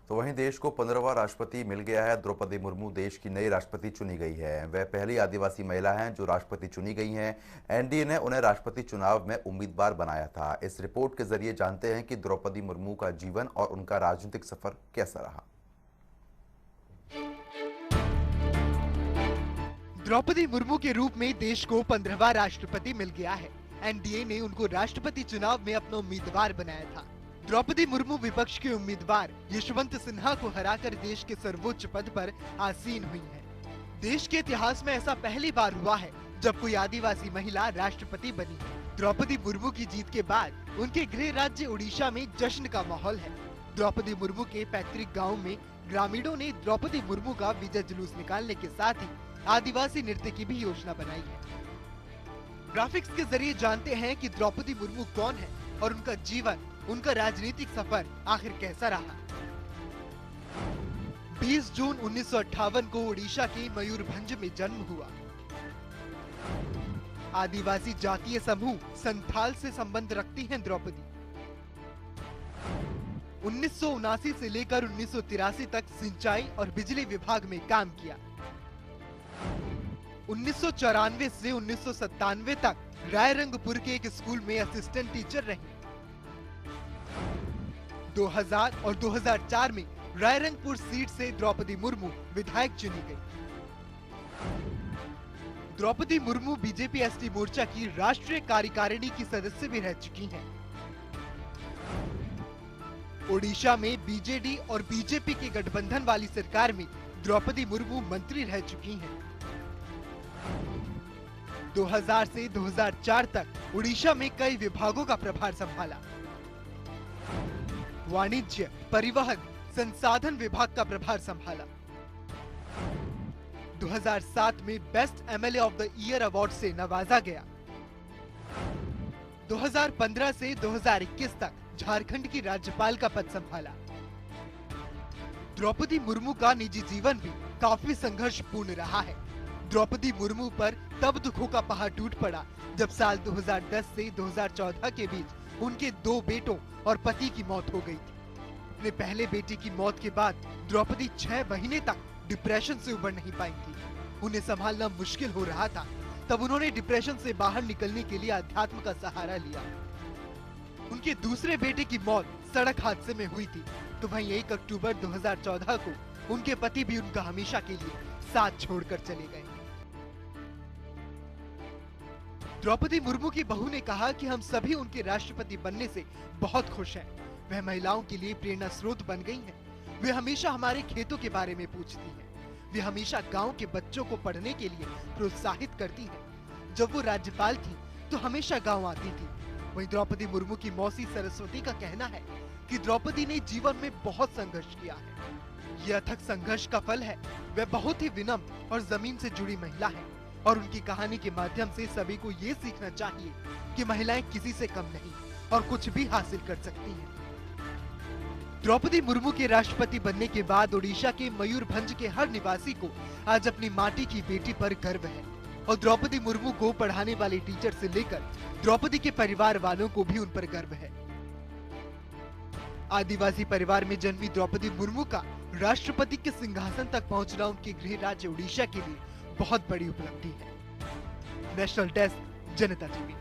तो वहीं देश को 15वां राष्ट्रपति मिल गया है। द्रौपदी मुर्मू देश की नई राष्ट्रपति चुनी गई है। वह पहली आदिवासी महिला हैं जो राष्ट्रपति चुनी गई हैं। एनडीए ने उन्हें राष्ट्रपति चुनाव में उम्मीदवार बनाया था। इस रिपोर्ट के जरिए जानते हैं कि द्रौपदी मुर्मू का जीवन और उनका राजनीतिक सफर कैसा रहा। द्रौपदी मुर्मू के रूप में देश को 15वां राष्ट्रपति मिल गया है। एनडीए ने उनको राष्ट्रपति चुनाव में अपना उम्मीदवार बनाया था। द्रौपदी मुर्मू विपक्ष के उम्मीदवार यशवंत सिन्हा को हराकर देश के सर्वोच्च पद पर आसीन हुई हैं। देश के इतिहास में ऐसा पहली बार हुआ है जब कोई आदिवासी महिला राष्ट्रपति बनी। द्रौपदी मुर्मू की जीत के बाद उनके गृह राज्य उड़ीसा में जश्न का माहौल है। द्रौपदी मुर्मू के पैतृक गाँव में ग्रामीणों ने द्रौपदी मुर्मू का विजय जुलूस निकालने के साथ ही आदिवासी नृत्य की भी योजना बनाई है। ग्राफिक्स के जरिए जानते हैं कि द्रौपदी मुर्मू कौन है और उनका जीवन, उनका राजनीतिक सफर आखिर कैसा रहा। 20 जून 1958 को ओडिशा के मयूरभंज में जन्म हुआ। आदिवासी जातीय समूह संथाल से संबंध रखती हैं द्रौपदी। 1979 से लेकर 1983 तक सिंचाई और बिजली विभाग में काम किया। 1994 से 1997 तक रायरंगपुर के एक स्कूल में असिस्टेंट टीचर रही। 2000 और 2004 में रायरंगपुर सीट से द्रौपदी मुर्मू विधायक चुनी गई। द्रौपदी मुर्मू बीजेपी एसटी मोर्चा की राष्ट्रीय कार्यकारिणी की सदस्य भी रह चुकी हैं। ओडिशा में बीजेडी और बीजेपी के गठबंधन वाली सरकार में द्रौपदी मुर्मू मंत्री रह चुकी हैं। 2000 से 2004 तक उड़ीसा में कई विभागों का प्रभार संभाला। वाणिज्य, परिवहन, संसाधन विभाग का प्रभार संभाला। 2007 में best MLA of the year award से नवाजा गया। 2015 से 2021 तक झारखंड की राज्यपाल का पद संभाला। द्रौपदी मुर्मू का निजी जीवन भी काफी संघर्षपूर्ण रहा है। द्रौपदी मुर्मू पर तब दुखों का पहाड़ टूट पड़ा जब साल 2010 से 2014 के बीच उनके 2 बेटों और पति की मौत हो गई थी। अपने पहले बेटे की मौत के बाद द्रौपदी 6 महीने तक डिप्रेशन से उबर नहीं पाई थी। उन्हें संभालना मुश्किल हो रहा था। तब उन्होंने डिप्रेशन से बाहर निकलने के लिए अध्यात्म का सहारा लिया। उनके दूसरे बेटे की मौत सड़क हादसे में हुई थी। तो वहीं 1 अक्टूबर 2014 को उनके पति भी उनका हमेशा के लिए साथ छोड़कर चले गए। द्रौपदी मुर्मू की बहू ने कहा कि हम सभी उनके राष्ट्रपति बनने से बहुत खुश हैं। वह महिलाओं के लिए प्रेरणा स्रोत बन गई हैं। वे हमेशा हमारे खेतों के बारे में पूछती हैं। वे हमेशा गांव के बच्चों को पढ़ने के लिए प्रोत्साहित करती हैं। जब वो राज्यपाल थी तो हमेशा गांव आती थी। वहीं द्रौपदी मुर्मू की मौसी सरस्वती का कहना है कि द्रौपदी ने जीवन में बहुत संघर्ष किया है। यह अथक संघर्ष का फल है। वह बहुत ही विनम्र और जमीन से जुड़ी महिला है और उनकी कहानी के माध्यम से सभी को ये सीखना चाहिए कि महिलाएं किसी से कम नहीं और कुछ भी हासिल कर सकती हैं। द्रौपदी मुर्मू के राष्ट्रपति बनने के बाद ओडिशा के मयूरभंज के हर निवासी को आज अपनी माटी की बेटी पर गर्व है और द्रौपदी मुर्मू को पढ़ाने वाले टीचर से लेकर द्रौपदी के परिवार वालों को भी उन पर गर्व है। आदिवासी परिवार में जन्मी द्रौपदी मुर्मू का राष्ट्रपति के सिंहासन तक पहुंचना उनके गृह राज्य उड़ीसा के लिए बहुत बड़ी उपलब्धि है। नेशनल डेस्क, जनता टीवी।